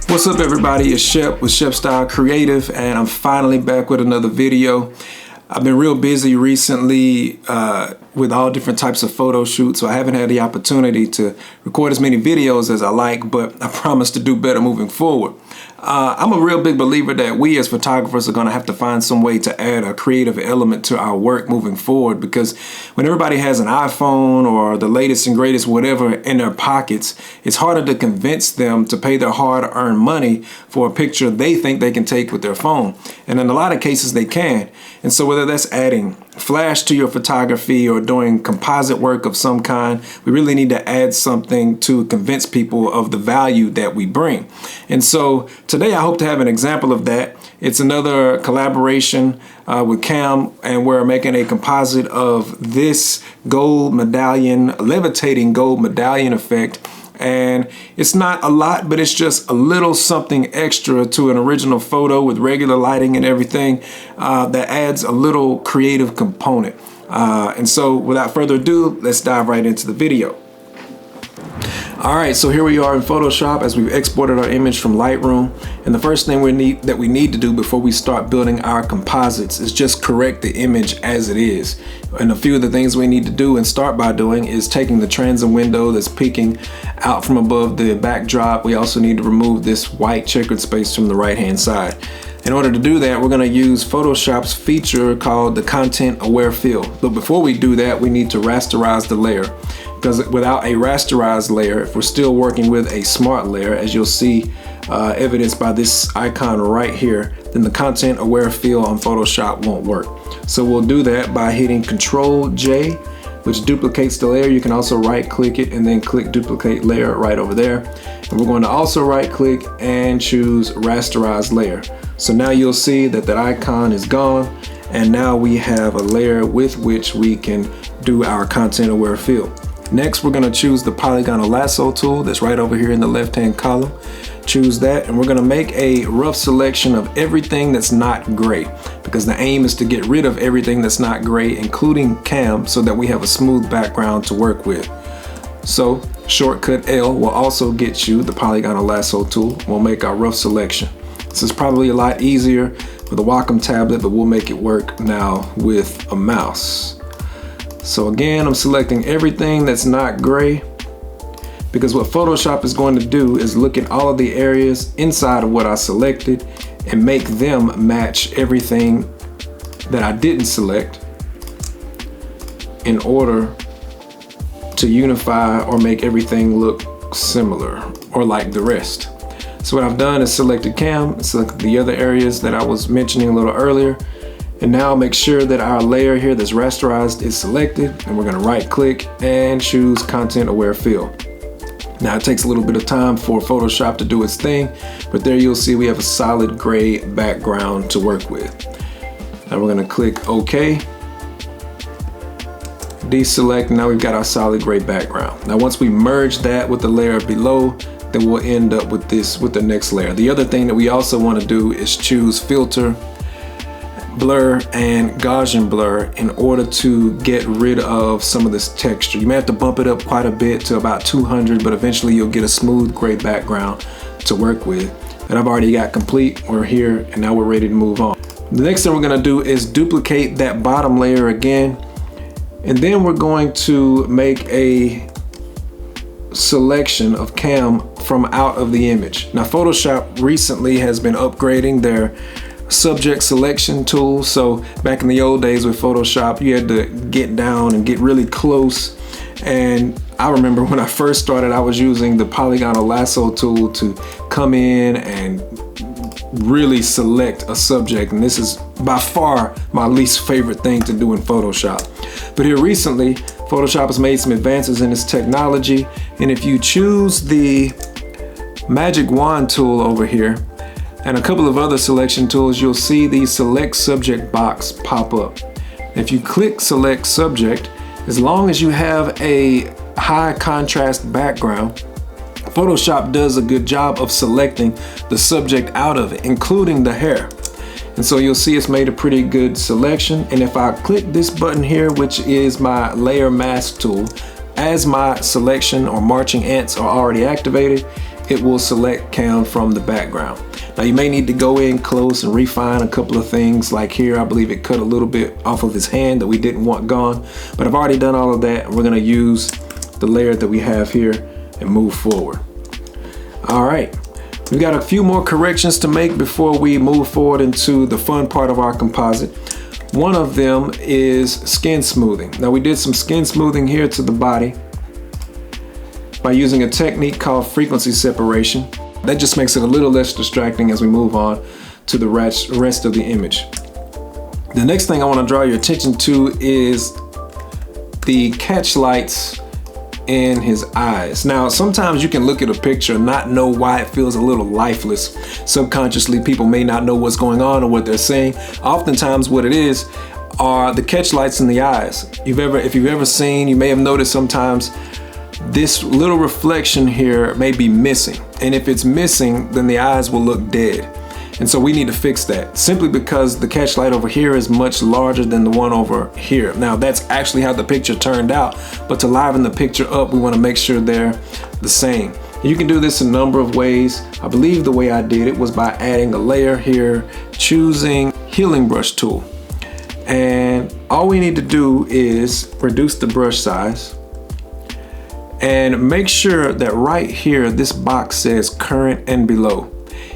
What's up everybody, it's Shep with Shepstyle Creative, and I'm finally back with another video. I've been real busy recently with all different types of photo shoots, so I haven't had the opportunity to record as many videos as I like, but I promise to do better moving forward. I'm a real big believer that we as photographers are going to have to find some way to add a creative element to our work moving forward, because when everybody has an iPhone or the latest and greatest whatever in their pockets, it's harder to convince them to pay their hard-earned money for a picture they think they can take with their phone. And in a lot of cases they can. And so whether that's adding flash to your photography or doing composite work of some kind, we really need to add something to convince people of the value that we bring. And so today I hope to have an example of that. It's another collaboration with Cam, and we're making a composite of this gold medallion, levitating gold medallion effect. And it's not a lot, but it's just a little something extra to an original photo with regular lighting and everything that adds a little creative component. And so without further ado, let's dive right into the video. All right, so here we are in Photoshop as we've exported our image from Lightroom. And the first thing we need to do before we start building our composites is just correct the image as it is. And a few of the things we need to do and start by doing is taking the transom window that's peeking out from above the backdrop. We also need to remove this white checkered space from the right-hand side. In order to do that, we're going to use Photoshop's feature called the Content Aware Fill. But before we do that, we need to rasterize the layer. Because without a rasterized layer, if we're still working with a smart layer, as you'll see evidenced by this icon right here, then the Content Aware Fill on Photoshop won't work. So we'll do that by hitting Control J, which duplicates the layer. You can also right click it and then click Duplicate Layer right over there. And we're going to also right click and choose Rasterize Layer. So now you'll see that that icon is gone, and now we have a layer with which we can do our Content Aware Fill. Next, we're going to choose the polygonal lasso tool that's right over here in the left-hand column. Choose that, and we're going to make a rough selection of everything that's not gray, because the aim is to get rid of everything that's not gray, including Cam, so that we have a smooth background to work with. So shortcut L will also get you the polygonal lasso tool. We'll make our rough selection. This is probably a lot easier with a Wacom tablet, but we'll make it work now with a mouse. So again, I'm selecting everything that's not gray, because what Photoshop is going to do is look at all of the areas inside of what I selected and make them match everything that I didn't select in order to unify or make everything look similar or like the rest. So what I've done is selected Cam, selected the other areas that I was mentioning a little earlier, and now make sure that our layer here that's rasterized is selected, and we're going to right click and choose Content Aware Fill. Now it takes a little bit of time for Photoshop to do its thing, but there you'll see we have a solid gray background to work with. Now we're going to click OK, deselect, and now we've got our solid gray background. Now once we merge that with the layer below, then we'll end up with this with the next layer. The other thing that we also want to do is choose Filter, Blur, and Gaussian Blur in order to get rid of some of this texture. You may have to bump it up quite a bit to about 200, but eventually you'll get a smooth gray background to work with. And I've already got complete. We're here, and now we're ready to move on. The next thing we're going to do is duplicate that bottom layer again, and then we're going to make a selection of Cam from out of the image. Now Photoshop recently has been upgrading their subject selection tool. So back in the old days with Photoshop, you had to get down and get really close. And I remember when I first started, I was using the polygonal lasso tool to come in and really select a subject. And this is by far my least favorite thing to do in Photoshop. But here recently, Photoshop has made some advances in its technology. And if you choose the magic wand tool over here, and a couple of other selection tools, you'll see the Select Subject box pop up. If you click Select Subject, as long as you have a high contrast background, Photoshop does a good job of selecting the subject out of it, including the hair. And so you'll see it's made a pretty good selection. And if I click this button here, which is my Layer Mask tool, as my selection or marching ants are already activated, it will select Cam from the background. Now you may need to go in close and refine a couple of things, like here I believe it cut a little bit off of his hand that we didn't want gone, but I've already done all of that. We're gonna use the layer that we have here and move forward. All right, we've got a few more corrections to make before we move forward into the fun part of our composite. One of them is skin smoothing. Now we did some skin smoothing here to the body by using a technique called frequency separation. That just makes it a little less distracting as we move on to the rest of the image. The next thing I want to draw your attention to is the catch lights in his eyes. Now, sometimes you can look at a picture and not know why it feels a little lifeless. Subconsciously, people may not know what's going on or what they're saying. Oftentimes what it is are the catch lights in the eyes. If you've ever seen, you may have noticed sometimes this little reflection here may be missing. And if it's missing, then the eyes will look dead. And so we need to fix that, simply because the catch light over here is much larger than the one over here. Now that's actually how the picture turned out, but to liven the picture up, we want to make sure they're the same. You can do this a number of ways. I believe the way I did it was by adding a layer here, choosing healing brush tool. And all we need to do is reduce the brush size and make sure that right here, this box says current and below.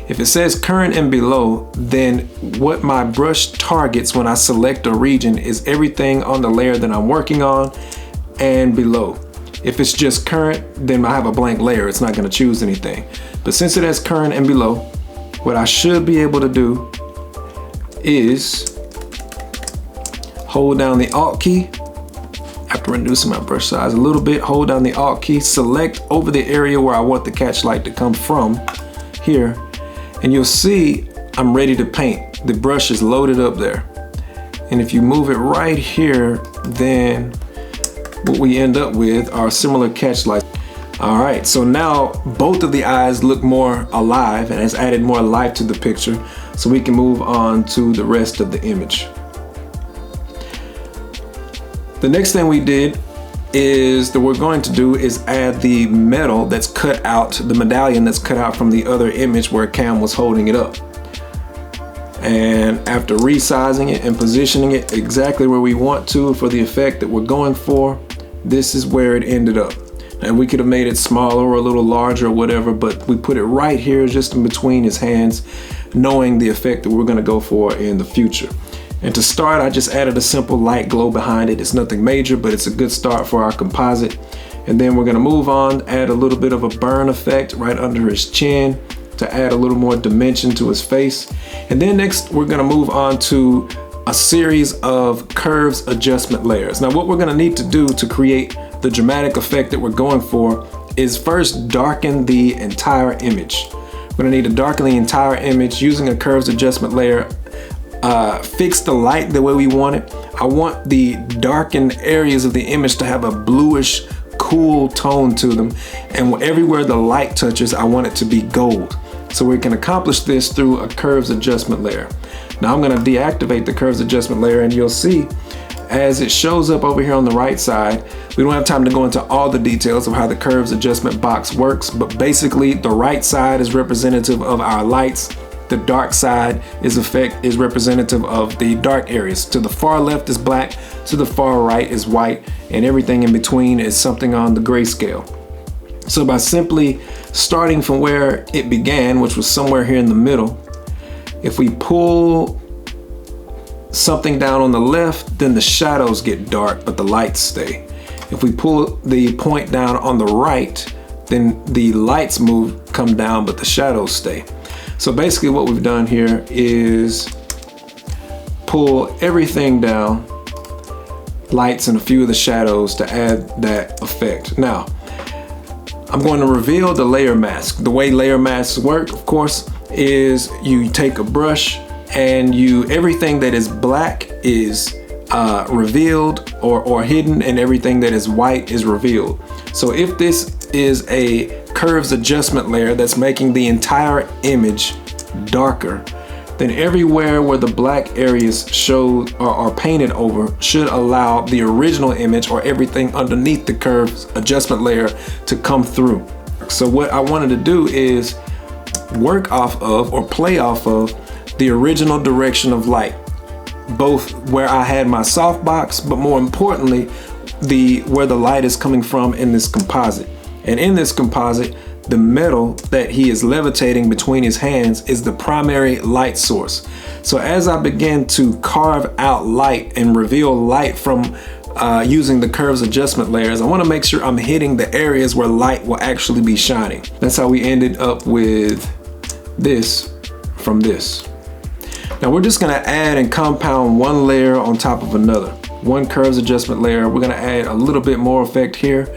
If it says current and below, then what my brush targets when I select a region is everything on the layer that I'm working on and below. If it's just current, then I have a blank layer. It's not going to choose anything. But since it has current and below, what I should be able to do is hold down the Alt key. After reducing my brush size a little bit, hold down the Alt key, select over the area where I want the catch light to come from here, and you'll see I'm ready to paint. The brush is loaded up there. And if you move it right here, then what we end up with are similar catch lights. All right, so now both of the eyes look more alive and has added more life to the picture, so we can move on to the rest of the image. The next thing we did is that we're going to do is add the metal that's cut out, the medallion that's cut out from the other image where Cam was holding it up. And after resizing it and positioning it exactly where we want to for the effect that we're going for, this is where it ended up. And we could have made it smaller or a little larger or whatever, but we put it right here just in between his hands, knowing the effect that we're going to go for in the future. And to start, I just added a simple light glow behind it. It's nothing major, but it's a good start for our composite. And then we're gonna move on, add a little bit of a burn effect right under his chin to add a little more dimension to his face. And then next, we're gonna move on to a series of curves adjustment layers. Now, what we're gonna need to do to create the dramatic effect that we're going for is first darken the entire image. We're gonna need to darken the entire image using a curves adjustment layer. Fix the light the way we want it. I want the darkened areas of the image to have a bluish, cool tone to them. And everywhere the light touches, I want it to be gold. So we can accomplish this through a curves adjustment layer. Now I'm going to deactivate the curves adjustment layer, and you'll see as it shows up over here on the right side. We don't have time to go into all the details of how the curves adjustment box works, but basically the right side is representative of our lights. The dark side is representative of the dark areas. To the far left is black, to the far right is white, and everything in between is something on the grayscale. So by simply starting from where it began, which was somewhere here in the middle, if we pull something down on the left, then the shadows get dark, but the lights stay. If we pull the point down on the right, then the lights come down, but the shadows stay. So basically what we've done here is pull everything down, lights and a few of the shadows to add that effect. Now, I'm going to reveal the layer mask. The way layer masks work, of course, is you take a brush and everything that is black is revealed or hidden, and everything that is white is revealed. So if this is a curves adjustment layer that's making the entire image darker, then everywhere where the black areas show or are painted over should allow the original image or everything underneath the curves adjustment layer to come through. dark. So what I wanted to do is work off of, or play off of, the original direction of light, both where I had my softbox, but more importantly, where the light is coming from in this composite. And in this composite, the metal that he is levitating between his hands is the primary light source. So as I begin to carve out light and reveal light from using the curves adjustment layers, I want to make sure I'm hitting the areas where light will actually be shining. That's how we ended up with this from this. Now we're just going to add and compound one layer on top of another. One curves adjustment layer. We're going to add a little bit more effect here,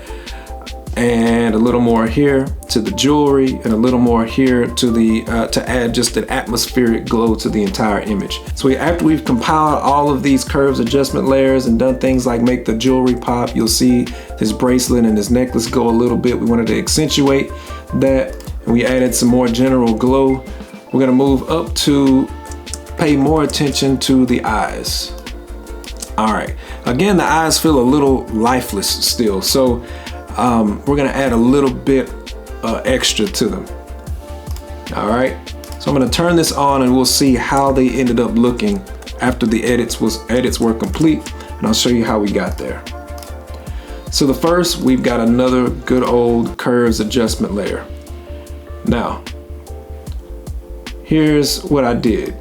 and a little more here to the jewelry, and a little more here to the to add just an atmospheric glow to the entire image. So after we've compiled all of these curves adjustment layers and done things like make the jewelry pop, you'll see this bracelet and this necklace go a little bit. We wanted to accentuate that, and we added some more general glow. We're going to move up to pay more attention to the eyes. All right, again, the eyes feel a little lifeless still, so we're gonna add a little bit extra to them. All right, so I'm gonna turn this on and we'll see how they ended up looking after the edits were complete, and I'll show you how we got there. So the first, we've got another good old curves adjustment layer. Now, here's what I did.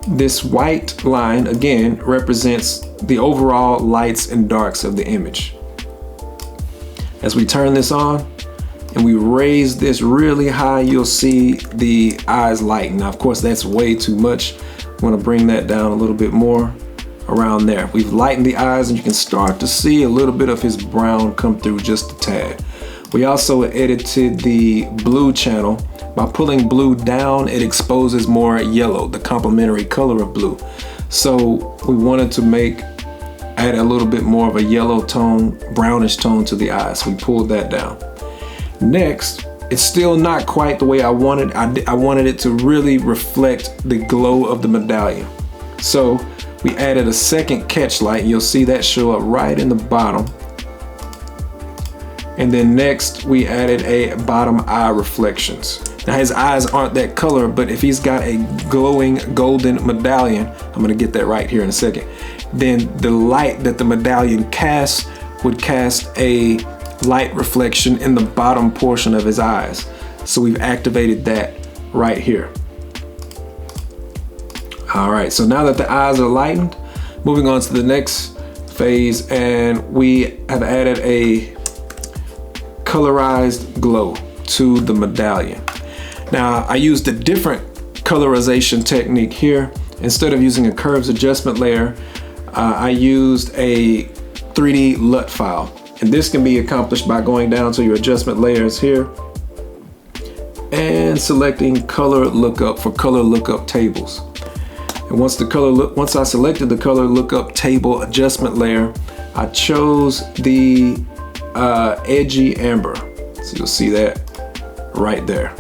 This white line, again, represents the overall lights and darks of the image. As we turn this on and we raise this really high, you'll see the eyes lighten. Now, of course, that's way too much. I want to bring that down a little bit more, around there. We've lightened the eyes, and you can start to see a little bit of his brown come through just a tad. We also edited the blue channel. By pulling blue down, it exposes more yellow, the complementary color of blue. So we wanted to add a little bit more of a yellow tone, brownish tone to the eyes. We pulled that down. Next, it's still not quite the way I wanted. I wanted it to really reflect the glow of the medallion. So we added a second catch light. You'll see that show up right in the bottom. And then next, we added a bottom eye reflections. Now his eyes aren't that color, but if he's got a glowing golden medallion, I'm gonna get that right here in a second, then the light that the medallion casts would cast a light reflection in the bottom portion of his eyes. So we've activated that right here. All right, so now that the eyes are lightened, moving on to the next phase, and we have added a colorized glow to the medallion. Now I used a different colorization technique here. Instead of using a curves adjustment layer, I used a 3D LUT file. And this can be accomplished by going down to your adjustment layers here and selecting color lookup for color lookup tables. And once I selected the color lookup table adjustment layer, I chose the edgy amber. So you'll see that right there.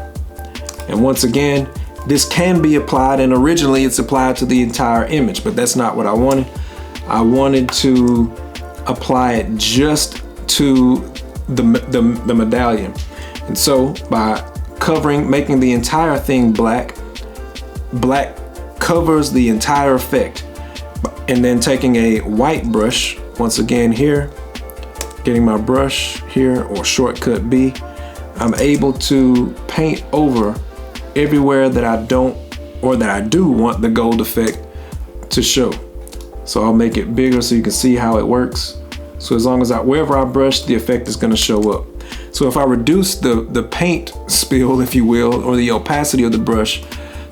And once again, this can be applied, and originally it's applied to the entire image, but that's not what I wanted. I wanted to apply it just to the medallion. And so by making the entire thing black, black covers the entire effect. And then taking a white brush, once again here, getting my brush here, or shortcut B, I'm able to paint over everywhere that I don't, or that I do want the gold effect to show. So I'll make it bigger so you can see how it works. So as long as wherever I brush, the effect is gonna show up. So if I reduce the paint spill, if you will, or the opacity of the brush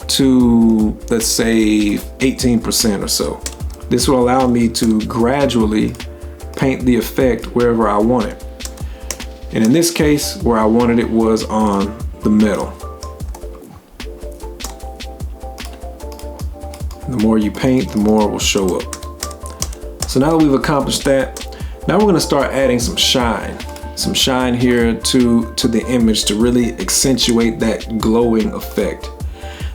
to, let's say, 18% or so, this will allow me to gradually paint the effect wherever I want it. And in this case, where I wanted it was on the metal. The more you paint, the more it will show up. So now that we've accomplished that, now we're gonna start adding some shine here to the image to really accentuate that glowing effect.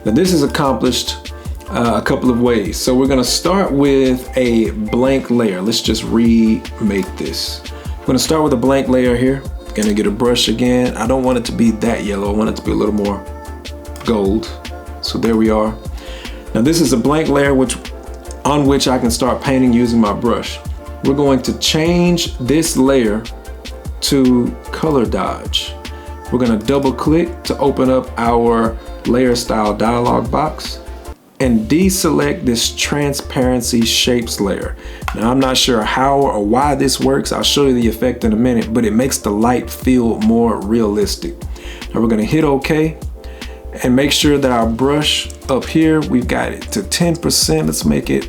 Now this is accomplished a couple of ways. So we're gonna start with a blank layer. Let's just remake this. We're gonna start with a blank layer here, Gonna get a brush again. I don't want it to be that yellow. I want it to be a little more gold. So there we are. Now this is a blank layer on which I can start painting using my brush. We're going to change this layer to color dodge. We're gonna double click to open up our layer style dialog box and deselect this transparency shapes layer. Now I'm not sure how or why this works. I'll show you the effect in a minute, but it makes the light feel more realistic. Now we're gonna hit OK and make sure that our brush up here, we've got it to 10%. Let's make it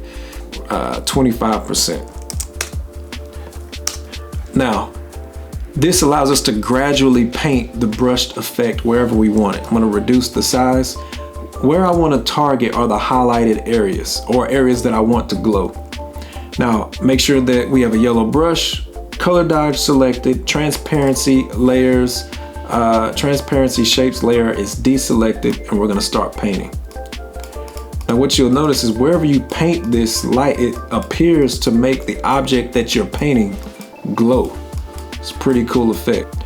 25%. Now, this allows us to gradually paint the brushed effect wherever we want it. I'm gonna reduce the size. Where I want to target are the highlighted areas or areas that I want to glow. Now, make sure that we have a yellow brush, color dodge selected, transparency layers, transparency shapes layer is deselected, and we're going to start painting. Now, what you'll notice is wherever you paint this light, it appears to make the object that you're painting glow. It's a pretty cool effect.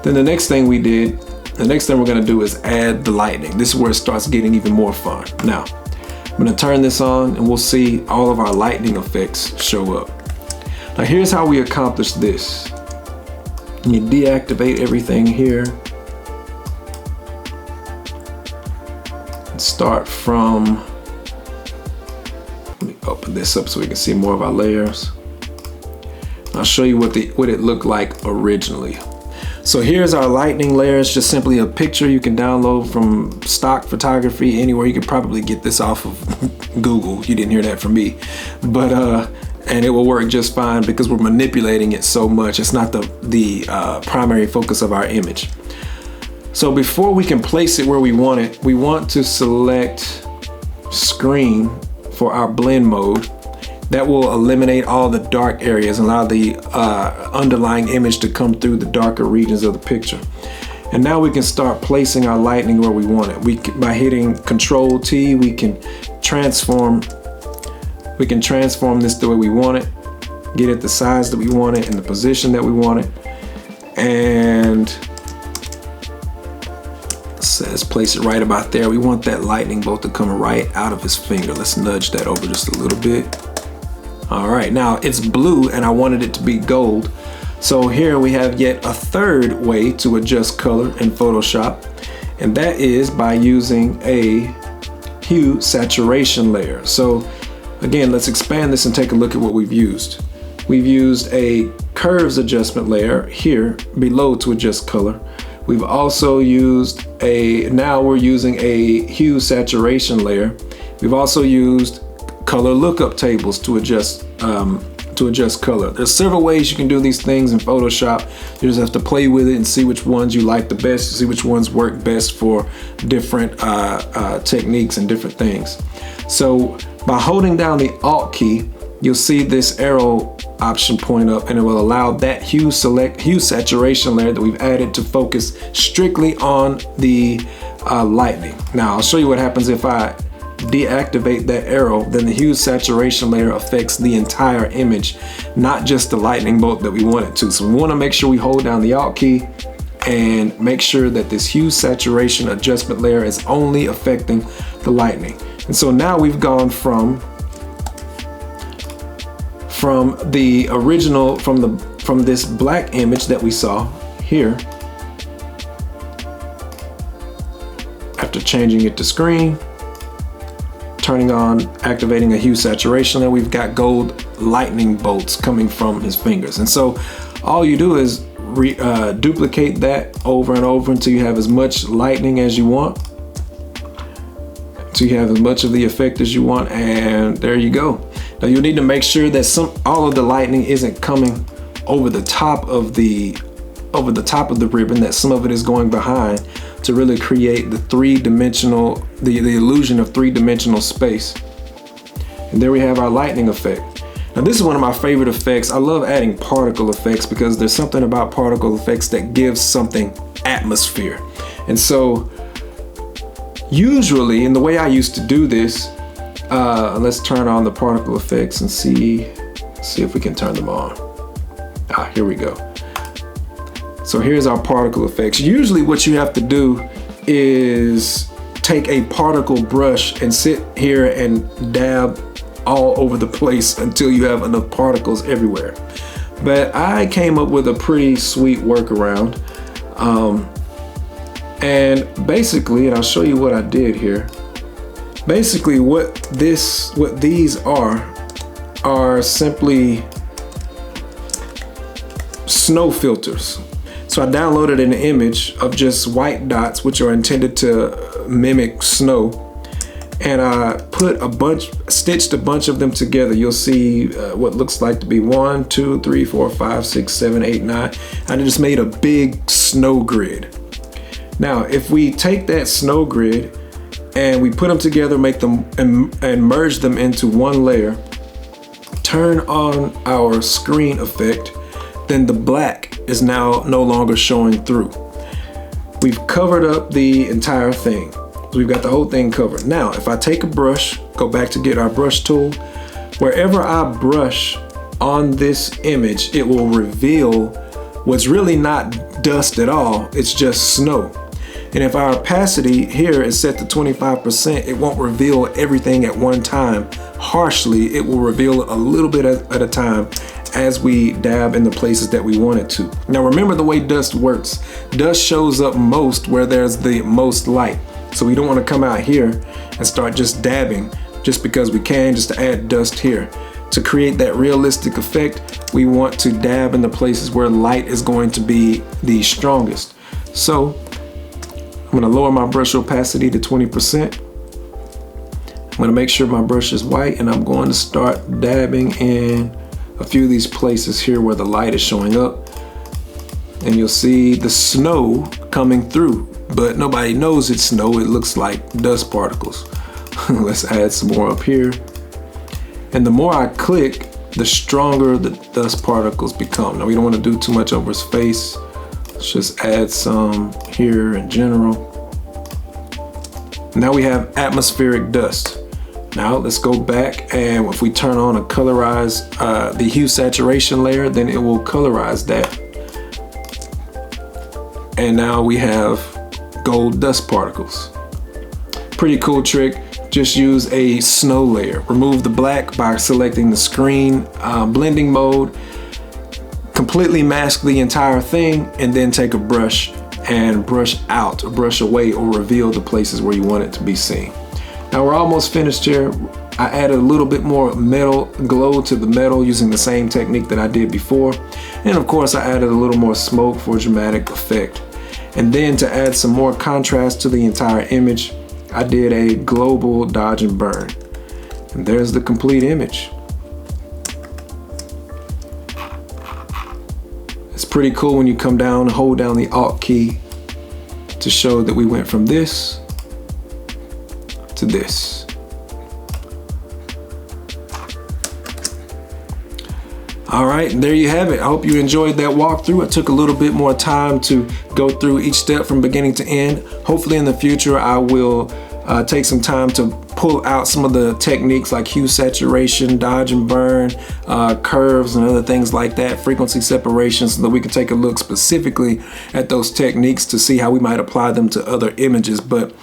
Then the next thing we're gonna do is add the lightning. This is where it starts getting even more fun. Now, I'm gonna turn this on and we'll see all of our lightning effects show up. Now here's how we accomplish this. You deactivate everything here. And start from, let me open this up so we can see more of our layers. I'll show you what it looked like originally. So here's our lightning layer. It's just simply a picture you can download from stock photography anywhere. You could probably get this off of Google. You didn't hear that from me, but and it will work just fine because we're manipulating it so much. It's not the primary focus of our image. So before we can place it where we want it, we want to select screen for our blend mode. That will eliminate all the dark areas and allow the underlying image to come through the darker regions of the picture. And now we can start placing our lightning where we want it. By hitting Control T, we can transform this the way we want it, get it the size that we want it, in the position that we want it. And let's place it right about there. We want that lightning bolt to come right out of his finger. Let's nudge that over just a little bit. All right, now it's blue and I wanted it to be gold. So here we have yet a third way to adjust color in Photoshop, and that is by using a hue saturation layer. So again, let's expand this and take a look at what we've used. We've used a curves adjustment layer here below to adjust color. We've also used now we're using a hue saturation layer. We've also used color lookup tables to adjust color. There's several ways you can do these things in Photoshop. You just have to play with it and see which ones you like the best, see which ones work best for different techniques and different things. So by holding down the Alt key, you'll see this arrow option point up, and it will allow that hue saturation layer that we've added to focus strictly on the lightning. Now I'll show you what happens if I deactivate that arrow. Then the hue saturation layer affects the entire image, not just the lightning bolt that we want it to. So we want to make sure we hold down the Alt key and make sure that this hue saturation adjustment layer is only affecting the lightning. And so now we've gone from the original, from this black image that we saw here, after changing it to screen, turning on, activating a hue saturation layer, we've got gold lightning bolts coming from his fingers. And so all you do is duplicate that over and over until you have as much lightning as you want, until you have as much of the effect as you want, and there you go. Now you'll need to make sure that all of the lightning isn't coming over the top of the ribbon, that some of it is going behind to really create the the illusion of three-dimensional space. And there we have our lightning effect. Now this is one of my favorite effects. I love adding particle effects because there's something about particle effects that gives something atmosphere. And so usually, in the way I used to do this, let's turn on the particle effects and see if we can turn them on. Here we go. So here's our particle effects. Usually what you have to do is take a particle brush and sit here and dab all over the place until you have enough particles everywhere. But I came up with a pretty sweet workaround. And basically, and I'll show you what I did here. Basically what these are simply snow filters. So I downloaded an image of just white dots, which are intended to mimic snow. And I stitched a bunch of them together. You'll see what looks like to be 1, 2, 3, 4, 5, 6, 7, 8, 9. And I just made a big snow grid. Now, if we take that snow grid and we put them together, make them and merge them into one layer, turn on our screen effect, then the black is now no longer showing through. We've covered up the entire thing. We've got the whole thing covered. Now, if I take a brush, go back to get our brush tool, wherever I brush on this image, it will reveal what's really not dust at all, it's just snow. And if our opacity here is set to 25%, it won't reveal everything at one time harshly. It will reveal a little bit at a time as we dab in the places that we want it to. Now remember the way dust works. Dust shows up most where there's the most light. So we don't want to come out here and start just dabbing just because we can, just to add dust here. To create that realistic effect, we want to dab in the places where light is going to be the strongest. So I'm going to lower my brush opacity to 20%. I'm going to make sure my brush is white, and I'm going to start dabbing in a few of these places here where the light is showing up. And you'll see the snow coming through, but nobody knows it's snow. It looks like dust particles. Let's add some more up here. And the more I click, the stronger the dust particles become. Now we don't want to do too much over his face. Let's just add some here in general. Now we have atmospheric dust. Now let's go back, and if we turn on a colorize, the hue saturation layer, then it will colorize that. And now we have gold dust particles. Pretty cool trick. Just use a snow layer. Remove the black by selecting the screen blending mode. Completely mask the entire thing, and then take a brush and brush out or brush away or reveal the places where you want it to be seen. Now we're almost finished here. I added a little bit more metal glow to the metal using the same technique that I did before. And of course I added a little more smoke for dramatic effect. And then to add some more contrast to the entire image, I did a global dodge and burn. And there's the complete image. It's pretty cool when you come down and hold down the Alt key to show that we went from this to this. All right, there you have it. I hope you enjoyed that walkthrough. It took a little bit more time to go through each step from beginning to end. Hopefully in the future I will take some time to pull out some of the techniques like hue saturation, dodge and burn, curves and other things like that, frequency separation, so that we can take a look specifically at those techniques to see how we might apply them to other images. But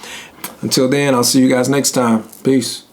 until then, I'll see you guys next time. Peace.